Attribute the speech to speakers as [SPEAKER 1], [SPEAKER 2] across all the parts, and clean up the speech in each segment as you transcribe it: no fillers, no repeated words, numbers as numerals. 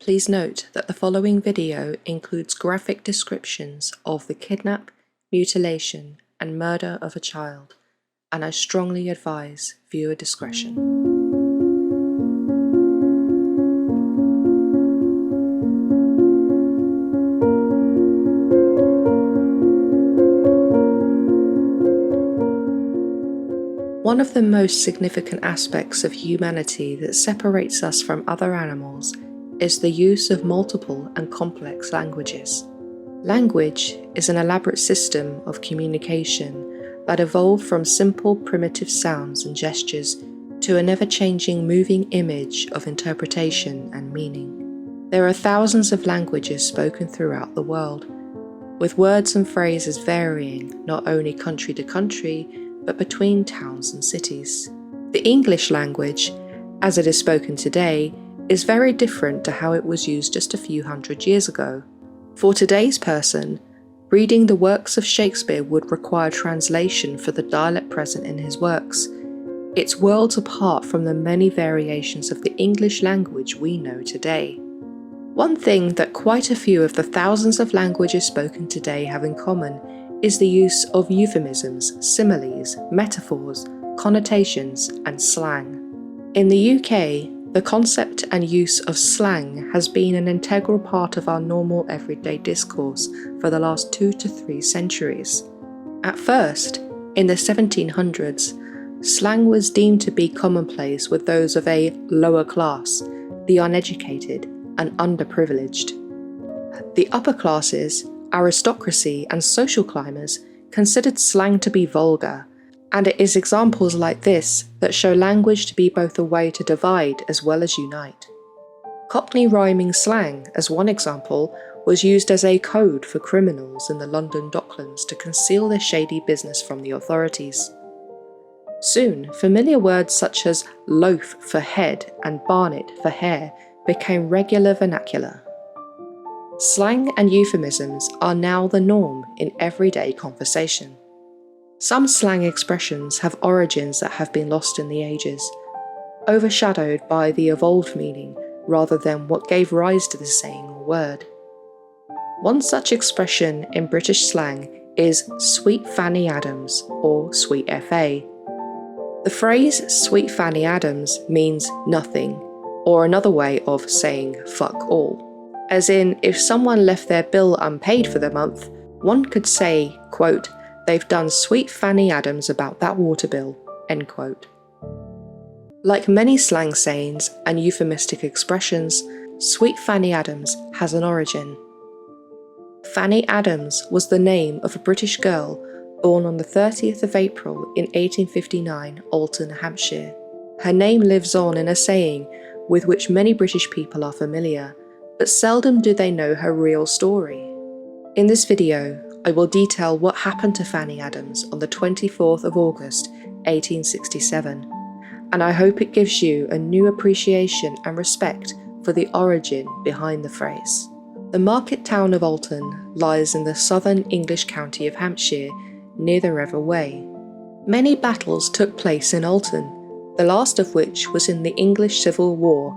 [SPEAKER 1] Please note that the following video includes graphic descriptions of the kidnap, mutilation, and murder of a child, and I strongly advise viewer discretion. One of the most significant aspects of humanity that separates us from other animals is the use of multiple and complex languages. Language is an elaborate system of communication that evolved from simple primitive sounds and gestures to an ever-changing moving image of interpretation and meaning. There are thousands of languages spoken throughout the world, with words and phrases varying not only country to country, but between towns and cities. The English language, as it is spoken today, is very different to how it was used just a few hundred years ago. For today's person, reading the works of Shakespeare would require translation for the dialect present in his works. It's worlds apart from the many variations of the English language we know today. One thing that quite a few of the thousands of languages spoken today have in common is the use of euphemisms, similes, metaphors, connotations, and slang. In the UK, the concept and use of slang has been an integral part of our normal everyday discourse for the last 2 to 3 centuries. At first, in the 1700s, slang was deemed to be commonplace with those of a lower class, the uneducated and underprivileged. The upper classes, aristocracy, and social climbers considered slang to be vulgar, and it is examples like this that show language to be both a way to divide as well as unite. Cockney rhyming slang, as one example, was used as a code for criminals in the London Docklands to conceal their shady business from the authorities. Soon, familiar words such as loaf for head and barnet for hair became regular vernacular. Slang and euphemisms are now the norm in everyday conversation. Some slang expressions have origins that have been lost in the ages, overshadowed by the evolved meaning rather than what gave rise to the saying or word. One such expression in British slang is Sweet Fanny Adams or Sweet FA. The phrase Sweet Fanny Adams means nothing, or another way of saying fuck all. As in, if someone left their bill unpaid for the month, one could say, quote, "They've done Sweet Fanny Adams about that water bill," end quote. Like many slang sayings and euphemistic expressions, Sweet Fanny Adams has an origin. Fanny Adams was the name of a British girl born on the 30th of April in 1859, Alton, Hampshire. Her name lives on in a saying with which many British people are familiar, but seldom do they know her real story. In this video, I will detail what happened to Fanny Adams on the 24th of August, 1867, and I hope it gives you a new appreciation and respect for the origin behind the phrase. The market town of Alton lies in the southern English county of Hampshire, near the River Wey. Many battles took place in Alton, the last of which was in the English Civil War,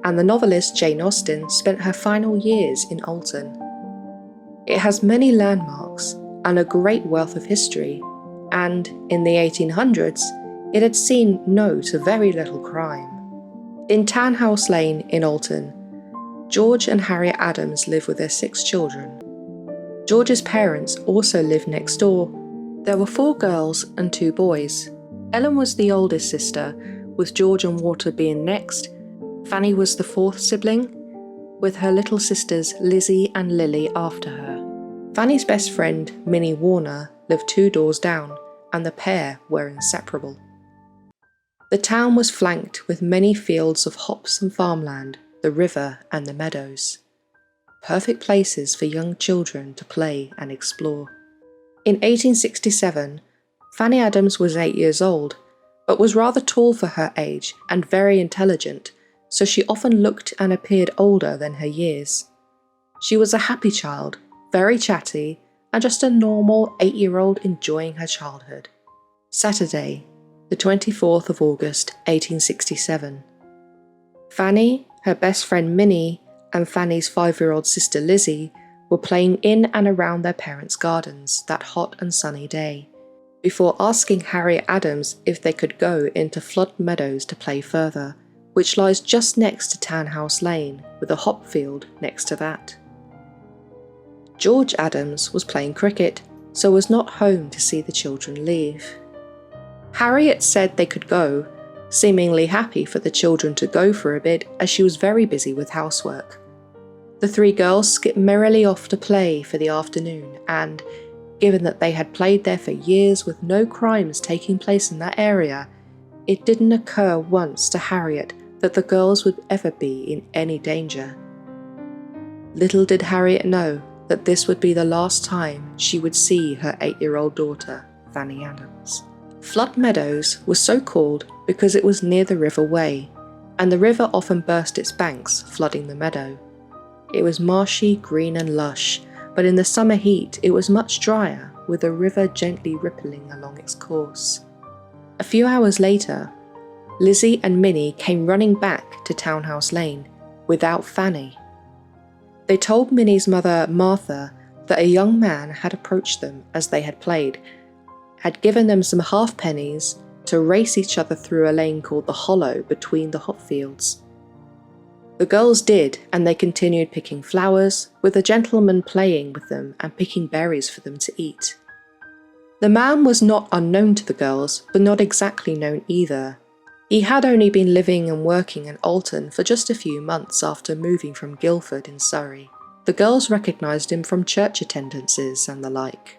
[SPEAKER 1] and the novelist Jane Austen spent her final years in Alton. It has many landmarks and a great wealth of history, and in the 1800s, it had seen no to very little crime. In Townhouse Lane in Alton, George and Harriet Adams live with their 6 children. George's parents also lived next door. There were 4 girls and 2 boys. Ellen was the oldest sister, with George and Walter being next. Fanny was the 4th sibling, with her little sisters Lizzie and Lily after her. Fanny's best friend, Minnie Warner, lived 2 doors down, and the pair were inseparable. The town was flanked with many fields of hops and farmland, the river and the meadows. Perfect places for young children to play and explore. In 1867, Fanny Adams was 8 years old, but was rather tall for her age and very intelligent, so she often looked and appeared older than her years. She was a happy child, very chatty, and just a normal 8-year-old enjoying her childhood. Saturday, the 24th of August, 1867. Fanny, her best friend Minnie, and Fanny's 5-year-old sister Lizzie were playing in and around their parents' gardens that hot and sunny day, before asking Harriet Adams if they could go into Flood Meadows to play further, which lies just next to Townhouse Lane, with a hop field next to that. George Adams was playing cricket, so was not home to see the children leave. Harriet said they could go, seemingly happy for the children to go for a bit as she was very busy with housework. The 3 girls skipped merrily off to play for the afternoon and, given that they had played there for years with no crimes taking place in that area, it didn't occur once to Harriet that the girls would ever be in any danger. Little did Harriet know that this would be the last time she would see her 8-year-old daughter, Fanny Adams. Flood Meadows was so called because it was near the River Wey, and the river often burst its banks, flooding the meadow. It was marshy, green and lush, but in the summer heat it was much drier, with the river gently rippling along its course. A few hours later, Lizzie and Minnie came running back to Townhouse Lane, without Fanny. They told Minnie's mother, Martha, that a young man had approached them as they had played, had given them some halfpennies to race each other through a lane called the Hollow between the hop fields. The girls did, and they continued picking flowers, with a gentleman playing with them and picking berries for them to eat. The man was not unknown to the girls, but not exactly known either. He had only been living and working in Alton for just a few months after moving from Guildford in Surrey. The girls recognised him from church attendances and the like.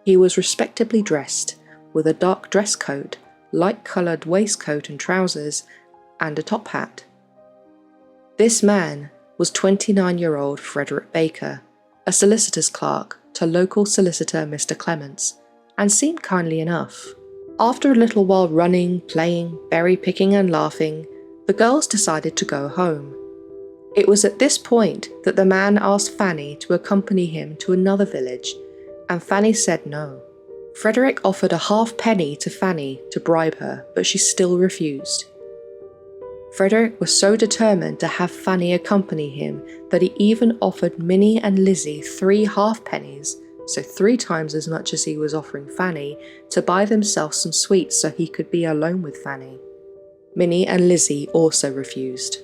[SPEAKER 1] He was respectably dressed, with a dark dress coat, light-coloured waistcoat and trousers, and a top hat. This man was 29-year-old Frederick Baker, a solicitor's clerk to local solicitor Mr. Clements, and seemed kindly enough. After a little while running, playing, berry picking and laughing, the girls decided to go home. It was at this point that the man asked Fanny to accompany him to another village, and Fanny said no. Frederick offered a halfpenny to Fanny to bribe her, but she still refused. Frederick was so determined to have Fanny accompany him that he even offered Minnie and Lizzie 3 halfpennies, so 3 times as much as he was offering Fanny, to buy themselves some sweets so he could be alone with Fanny. Minnie and Lizzie also refused.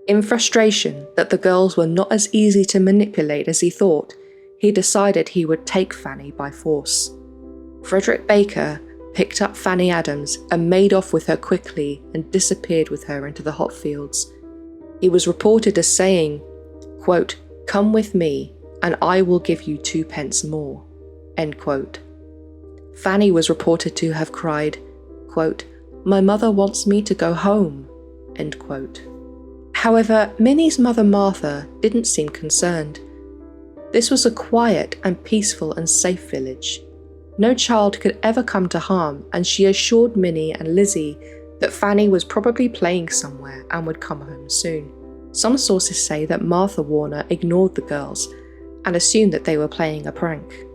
[SPEAKER 1] In frustration that the girls were not as easy to manipulate as he thought, he decided he would take Fanny by force. Frederick Baker picked up Fanny Adams and made off with her quickly and disappeared with her into the hop fields. He was reported as saying, quote, "Come with me, and I will give you 2 pence more," end quote. Fanny was reported to have cried, quote, "My mother wants me to go home," end quote. However, Minnie's mother Martha didn't seem concerned. This was a quiet and peaceful and safe village. No child could ever come to harm, and she assured Minnie and Lizzie that Fanny was probably playing somewhere and would come home soon. Some sources say that Martha Warner ignored the girls and assumed that they were playing a prank.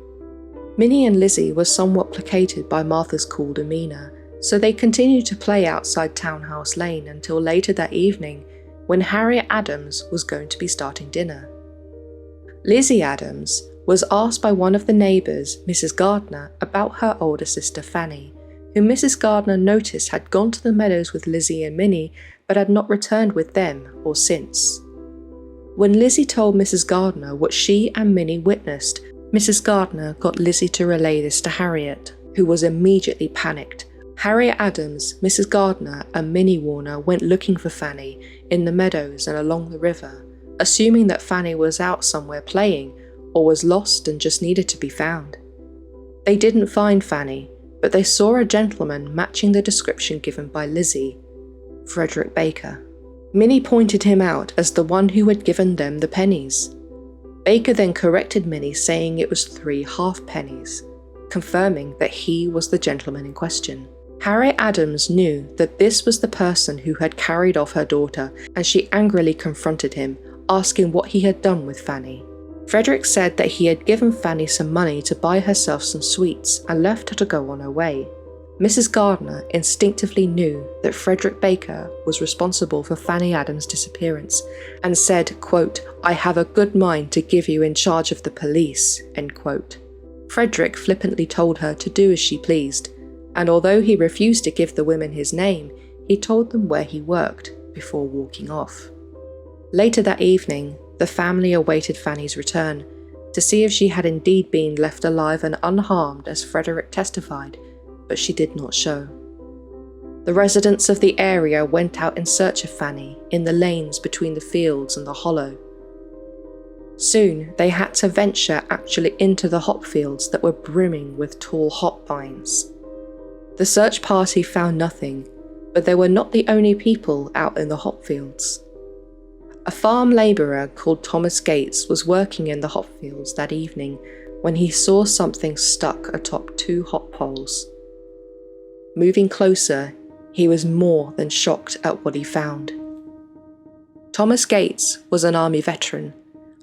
[SPEAKER 1] Minnie and Lizzie were somewhat placated by Martha's cool demeanour, so they continued to play outside Townhouse Lane until later that evening, when Harriet Adams was going to be starting dinner. Lizzie Adams was asked by one of the neighbours, Mrs. Gardner, about her older sister Fanny, who Mrs. Gardner noticed had gone to the meadows with Lizzie and Minnie, but had not returned with them or since. When Lizzie told Mrs. Gardner what she and Minnie witnessed, Mrs. Gardner got Lizzie to relay this to Harriet, who was immediately panicked. Harriet Adams, Mrs. Gardner and Minnie Warner went looking for Fanny in the meadows and along the river, assuming that Fanny was out somewhere playing or was lost and just needed to be found. They didn't find Fanny, but they saw a gentleman matching the description given by Lizzie, Frederick Baker. Minnie pointed him out as the one who had given them the pennies. Baker then corrected Minnie, saying it was 3 halfpennies, confirming that he was the gentleman in question. Harriet Adams knew that this was the person who had carried off her daughter, and she angrily confronted him, asking what he had done with Fanny. Frederick said that he had given Fanny some money to buy herself some sweets and left her to go on her way. Mrs. Gardner instinctively knew that Frederick Baker was responsible for Fanny Adams' disappearance and said, quote, "I have a good mind to give you in charge of the police," end quote. Frederick flippantly told her to do as she pleased, and although he refused to give the women his name, he told them where he worked before walking off. Later that evening, the family awaited Fanny's return to see if she had indeed been left alive and unharmed as Frederick testified, but she did not show. The residents of the area went out in search of Fanny in the lanes between the fields and the hollow. Soon they had to venture actually into the hop fields that were brimming with tall hop vines. The search party found nothing, but they were not the only people out in the hop fields. A farm labourer called Thomas Gates was working in the hop fields that evening when he saw something stuck atop 2 hop poles. Moving closer, he was more than shocked at what he found. Thomas Gates was an army veteran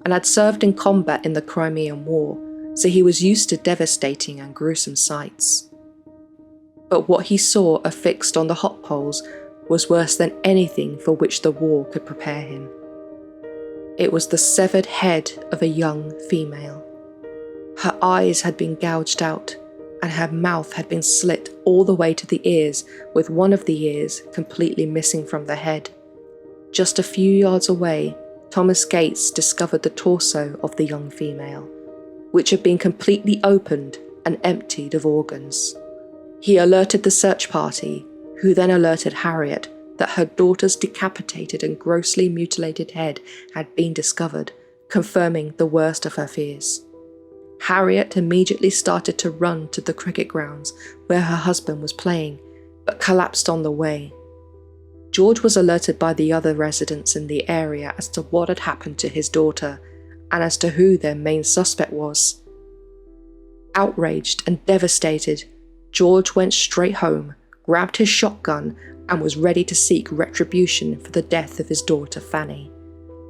[SPEAKER 1] and had served in combat in the Crimean War, so he was used to devastating and gruesome sights. But what he saw affixed on the hop poles was worse than anything for which the war could prepare him. It was the severed head of a young female. Her eyes had been gouged out, and her mouth had been slit all the way to the ears, with one of the ears completely missing from the head. Just a few yards away, Thomas Gates discovered the torso of the young female, which had been completely opened and emptied of organs. He alerted the search party, who then alerted Harriet that her daughter's decapitated and grossly mutilated head had been discovered, confirming the worst of her fears. Harriet immediately started to run to the cricket grounds where her husband was playing, but collapsed on the way. George was alerted by the other residents in the area as to what had happened to his daughter, and as to who their main suspect was. Outraged and devastated, George went straight home, grabbed his shotgun, and was ready to seek retribution for the death of his daughter Fanny.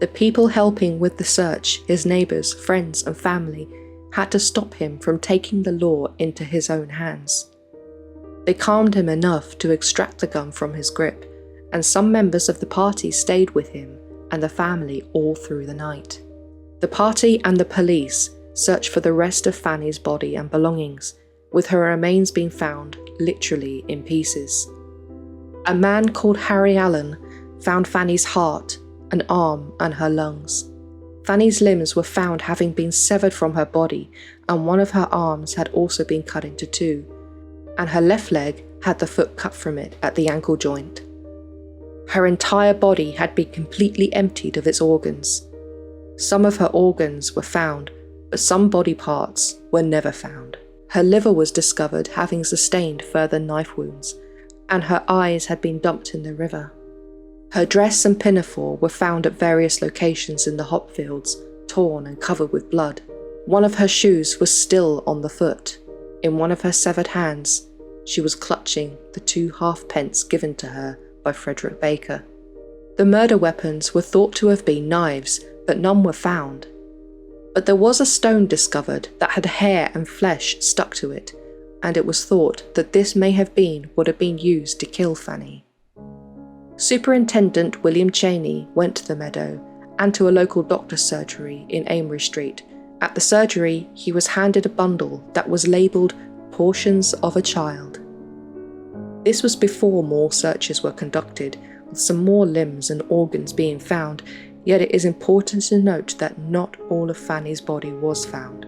[SPEAKER 1] The people helping with the search, his neighbours, friends and family, had to stop him from taking the law into his own hands. They calmed him enough to extract the gun from his grip, and some members of the party stayed with him and the family all through the night. The party and the police searched for the rest of Fanny's body and belongings, with her remains being found literally in pieces. A man called Harry Allen found Fanny's heart, an arm and her lungs. Fanny's limbs were found having been severed from her body, and one of her arms had also been cut into 2, and her left leg had the foot cut from it at the ankle joint. Her entire body had been completely emptied of its organs. Some of her organs were found, but some body parts were never found. Her liver was discovered having sustained further knife wounds, and her eyes had been dumped in the river. Her dress and pinafore were found at various locations in the hop fields, torn and covered with blood. One of her shoes was still on the foot. In one of her severed hands, she was clutching the 2 halfpence given to her by Frederick Baker. The murder weapons were thought to have been knives, but none were found. But there was a stone discovered that had hair and flesh stuck to it, and it was thought that this may have been what had been used to kill Fanny. Superintendent William Cheney went to the meadow and to a local doctor's surgery in Amory Street. At the surgery, he was handed a bundle that was labelled "Portions of a Child." This was before more searches were conducted, with some more limbs and organs being found, yet it is important to note that not all of Fanny's body was found.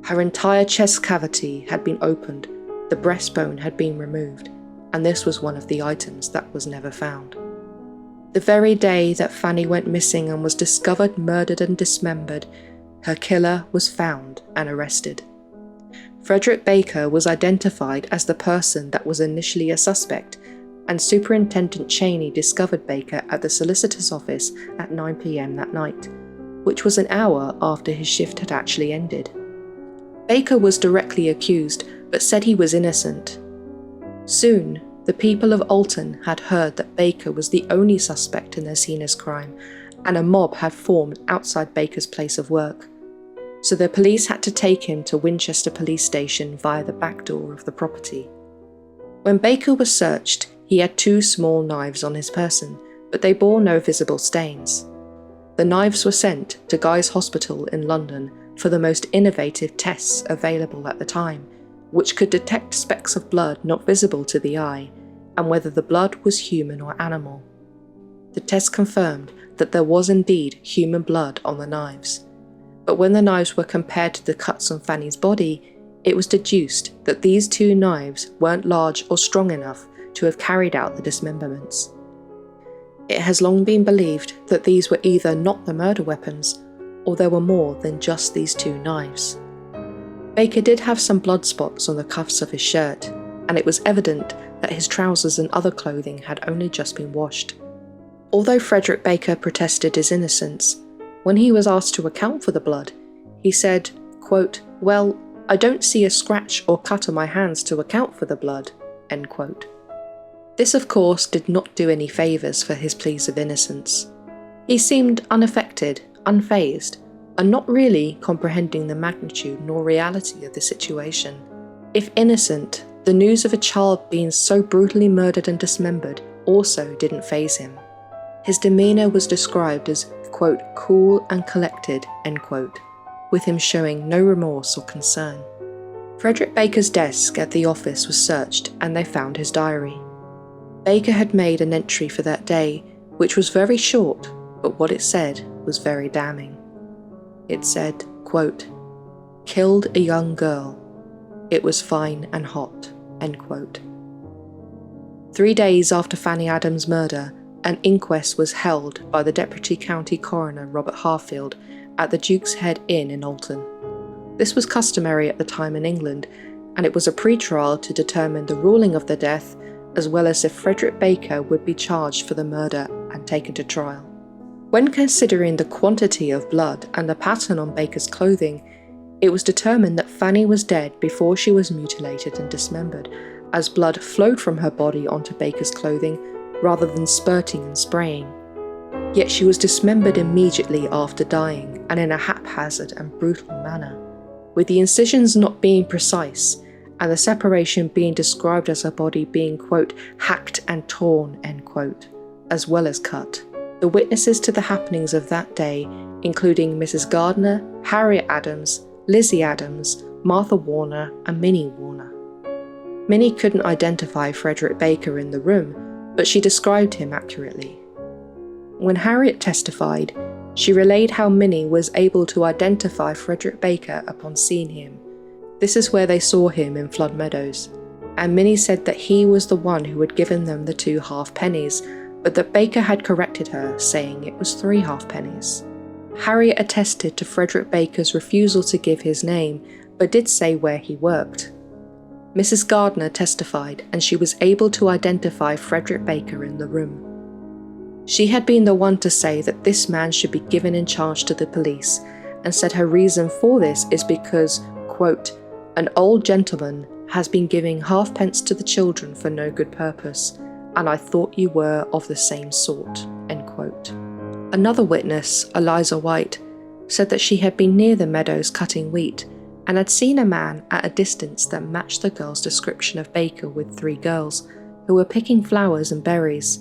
[SPEAKER 1] Her entire chest cavity had been opened, the breastbone had been removed, and this was one of the items that was never found. The very day that Fanny went missing and was discovered murdered and dismembered, her killer was found and arrested. Frederick Baker was identified as the person that was initially a suspect, and Superintendent Cheney discovered Baker at the solicitor's office at 9 p.m. that night, which was an hour after his shift had actually ended. Baker was directly accused, but said he was innocent. Soon, the people of Alton had heard that Baker was the only suspect in this heinous crime, and a mob had formed outside Baker's place of work. So the police had to take him to Winchester Police Station via the back door of the property. When Baker was searched, he had 2 small knives on his person, but they bore no visible stains. The knives were sent to Guy's Hospital in London for the most innovative tests available at the time, which could detect specks of blood not visible to the eye, and whether the blood was human or animal. The test confirmed that there was indeed human blood on the knives, but when the knives were compared to the cuts on Fanny's body, it was deduced that these 2 knives weren't large or strong enough to have carried out the dismemberments. It has long been believed that these were either not the murder weapons, or there were more than just these 2 knives. Baker did have some blood spots on the cuffs of his shirt, and it was evident that his trousers and other clothing had only just been washed. Although Frederick Baker protested his innocence, when he was asked to account for the blood, he said, quote, "Well, I don't see a scratch or cut on my hands to account for the blood," end quote. This of course did not do any favours for his pleas of innocence. He seemed unaffected, unfazed, and not really comprehending the magnitude nor reality of the situation. If innocent, the news of a child being so brutally murdered and dismembered also didn't faze him. His demeanour was described as, quote, "cool and collected," end quote, with him showing no remorse or concern. Frederick Baker's desk at the office was searched and they found his diary. Baker had made an entry for that day, which was very short, but what it said was very damning. It said, quote, "Killed a young girl. It was fine and hot," end quote. 3 days after Fanny Adams' murder, an inquest was held by the Deputy County Coroner Robert Harfield at the Duke's Head Inn in Alton. This was customary at the time in England, and it was a pre-trial to determine the ruling of the death, as well as if Frederick Baker would be charged for the murder and taken to trial. When considering the quantity of blood and the pattern on Baker's clothing, it was determined that Fanny was dead before she was mutilated and dismembered, as blood flowed from her body onto Baker's clothing rather than spurting and spraying. Yet she was dismembered immediately after dying, and in a haphazard and brutal manner, with the incisions not being precise, and the separation being described as her body being, quote, "hacked and torn," end quote, as well as cut. The witnesses to the happenings of that day, including Mrs. Gardner, Harriet Adams, Lizzie Adams, Martha Warner, and Minnie Warner. Minnie couldn't identify Frederick Baker in the room, but she described him accurately. When Harriet testified, she relayed how Minnie was able to identify Frederick Baker upon seeing him. This is where they saw him in Flood Meadows, and Minnie said that he was the one who had given them the 2 halfpennies, but that Baker had corrected her, saying it was 3 halfpennies. Harriet attested to Frederick Baker's refusal to give his name, but did say where he worked. Mrs. Gardner testified, and she was able to identify Frederick Baker in the room. She had been the one to say that this man should be given in charge to the police, and said her reason for this is because, quote, "An old gentleman has been giving halfpence to the children for no good purpose, and I thought you were of the same sort," end quote. Another witness, Eliza White, said that she had been near the meadows cutting wheat, and had seen a man at a distance that matched the girl's description of Baker with 3 girls, who were picking flowers and berries.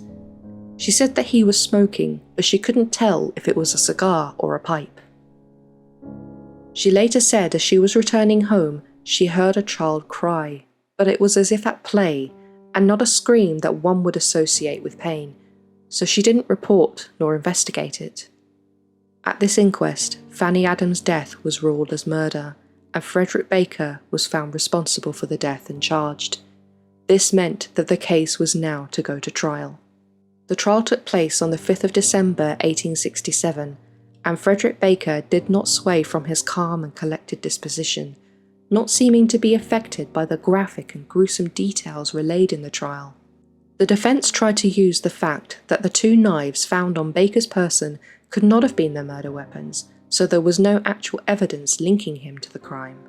[SPEAKER 1] She said that he was smoking, but she couldn't tell if it was a cigar or a pipe. She later said as she was returning home, she heard a child cry, but it was as if at play, and not a scream that one would associate with pain, so she didn't report nor investigate it. At this inquest, Fanny Adams' death was ruled as murder, and Frederick Baker was found responsible for the death and charged. This meant that the case was now to go to trial. The trial took place on the 5th of December 1867, and Frederick Baker did not sway from his calm and collected disposition, not seeming to be affected by the graphic and gruesome details relayed in the trial. The defence tried to use the fact that the 2 knives found on Baker's person could not have been their murder weapons, so there was no actual evidence linking him to the crime.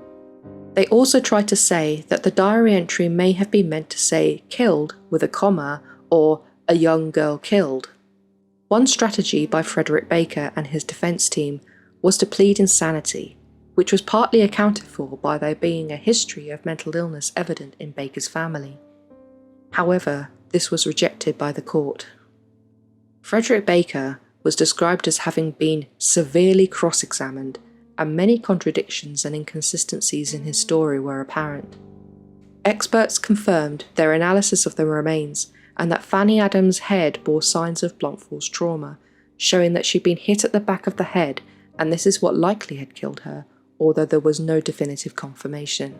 [SPEAKER 1] They also tried to say that the diary entry may have been meant to say "killed" with a comma or "a young girl killed." One strategy by Frederick Baker and his defence team was to plead insanity, which was partly accounted for by there being a history of mental illness evident in Baker's family. However, this was rejected by the court. Frederick Baker was described as having been severely cross-examined, and many contradictions and inconsistencies in his story were apparent. Experts confirmed their analysis of the remains and that Fanny Adams' head bore signs of blunt force trauma, showing that she'd been hit at the back of the head, and this is what likely had killed her, although there was no definitive confirmation.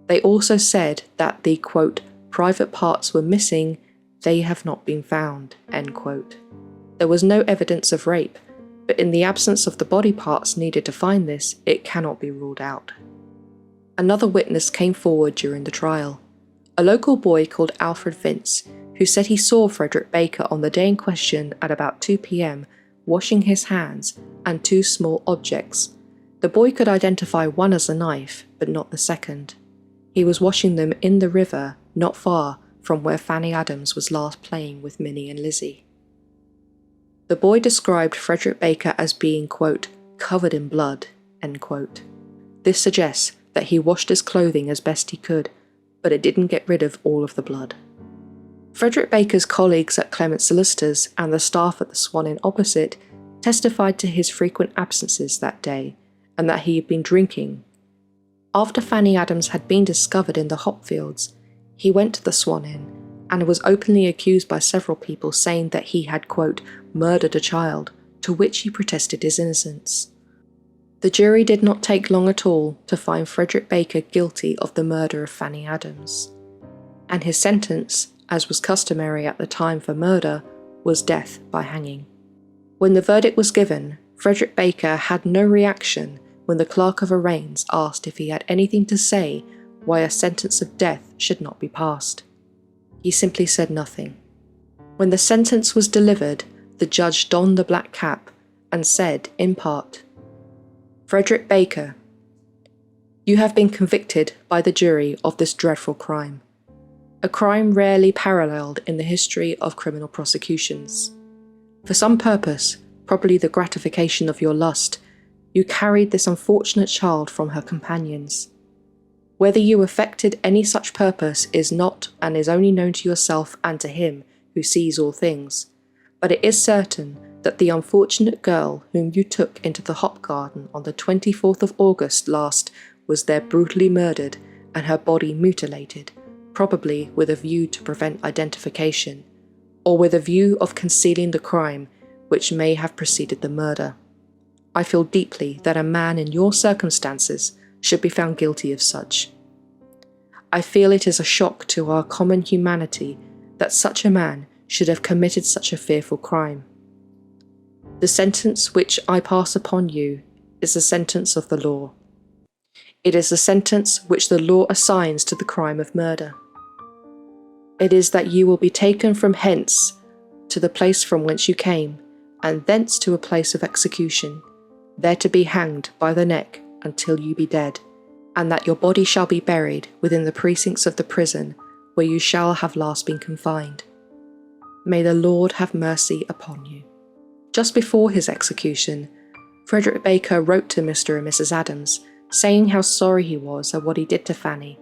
[SPEAKER 1] They also said that the, quote, private parts were missing, they have not been found, end quote. There was no evidence of rape, but in the absence of the body parts needed to find this, it cannot be ruled out. Another witness came forward during the trial, a local boy called Alfred Vince, who said he saw Frederick Baker on the day in question at about 2 p.m. washing his hands and two small objects. The boy could identify one as a knife, but not the second. He was washing them in the river, not far from where Fanny Adams was last playing with Minnie and Lizzie. The boy described Frederick Baker as being, quote, covered in blood, end quote. This suggests that he washed his clothing as best he could, but it didn't get rid of all of the blood. Frederick Baker's colleagues at Clement Solicitors and the staff at the Swan Inn opposite testified to his frequent absences that day, and that he had been drinking. After Fanny Adams had been discovered in the hop fields, he went to the Swan Inn and was openly accused by several people, saying that he had, quote, murdered a child, to which he protested his innocence. The jury did not take long at all to find Frederick Baker guilty of the murder of Fanny Adams, and his sentence, as was customary at the time for murder, was death by hanging. When the verdict was given, Frederick Baker had no reaction when the Clerk of Arraigns asked if he had anything to say why a sentence of death should not be passed. He simply said nothing. When the sentence was delivered, the judge donned the black cap and said, in part, Frederick Baker, you have been convicted by the jury of this dreadful crime, a crime rarely paralleled in the history of criminal prosecutions. For some purpose, probably the gratification of your lust, you carried this unfortunate child from her companions. Whether you effected any such purpose is not and is only known to yourself and to him who sees all things, but it is certain that the unfortunate girl whom you took into the hop garden on the 24th of August last was there brutally murdered and her body mutilated, probably with a view to prevent identification, or with a view of concealing the crime which may have preceded the murder. I feel deeply that a man in your circumstances should be found guilty of such. I feel it is a shock to our common humanity that such a man should have committed such a fearful crime. The sentence which I pass upon you is the sentence of the law. It is the sentence which the law assigns to the crime of murder. It is that you will be taken from hence to the place from whence you came, and thence to a place of execution, there to be hanged by the neck until you be dead, and that your body shall be buried within the precincts of the prison where you shall have last been confined. May the Lord have mercy upon you. Just before his execution, Frederick Baker wrote to Mr. and Mrs. Adams, saying how sorry he was at what he did to Fanny,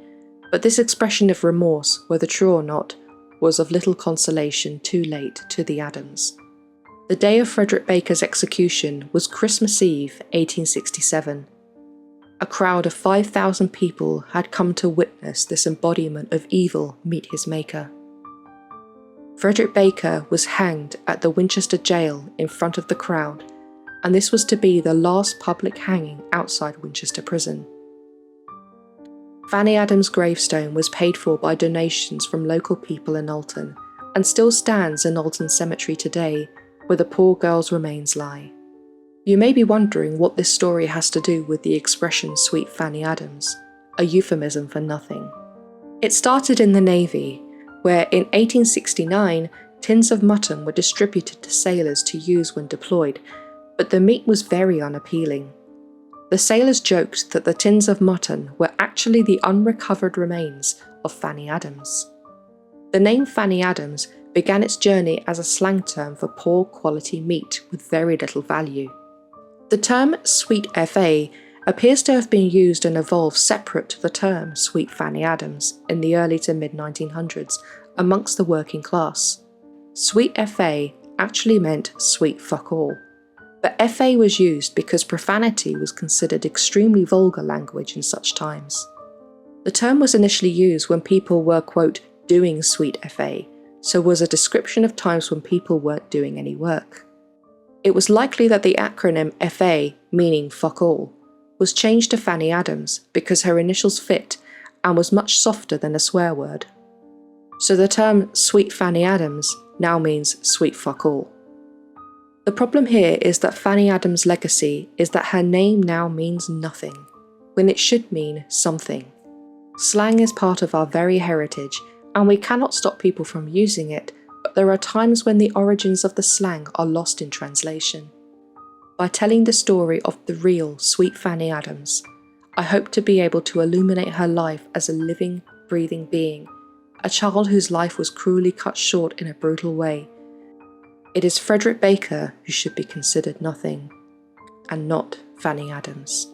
[SPEAKER 1] but this expression of remorse, whether true or not, was of little consolation too late to the Adams. The day of Frederick Baker's execution was Christmas Eve, 1867. A crowd of 5,000 people had come to witness this embodiment of evil meet his maker. Frederick Baker was hanged at the Winchester jail in front of the crowd, and this was to be the last public hanging outside Winchester prison. Fanny Adams' gravestone was paid for by donations from local people in Alton, and still stands in Alton Cemetery today, where the poor girl's remains lie. You may be wondering what this story has to do with the expression Sweet Fanny Adams, a euphemism for nothing. It started in the Navy, where in 1869 tins of mutton were distributed to sailors to use when deployed, but the meat was very unappealing. The sailors joked that the tins of mutton were actually the unrecovered remains of Fanny Adams. The name Fanny Adams began its journey as a slang term for poor quality meat with very little value. The term sweet FA appears to have been used and evolved separate to the term Sweet Fanny Adams in the early to mid-1900s amongst the working class. Sweet FA actually meant sweet fuck all, but FA was used because profanity was considered extremely vulgar language in such times. The term was initially used when people were, quote, doing sweet FA, so was a description of times when people weren't doing any work. It was likely that the acronym FA, meaning fuck all, was changed to Fanny Adams because her initials fit and was much softer than a swear word. So the term Sweet Fanny Adams now means sweet fuck all. The problem here is that Fanny Adams' legacy is that her name now means nothing, when it should mean something. Slang is part of our very heritage, and we cannot stop people from using it, but there are times when the origins of the slang are lost in translation. By telling the story of the real Sweet Fanny Adams, I hope to be able to illuminate her life as a living, breathing being, a child whose life was cruelly cut short in a brutal way. It is Frederick Baker who should be considered nothing, and not Fanny Adams.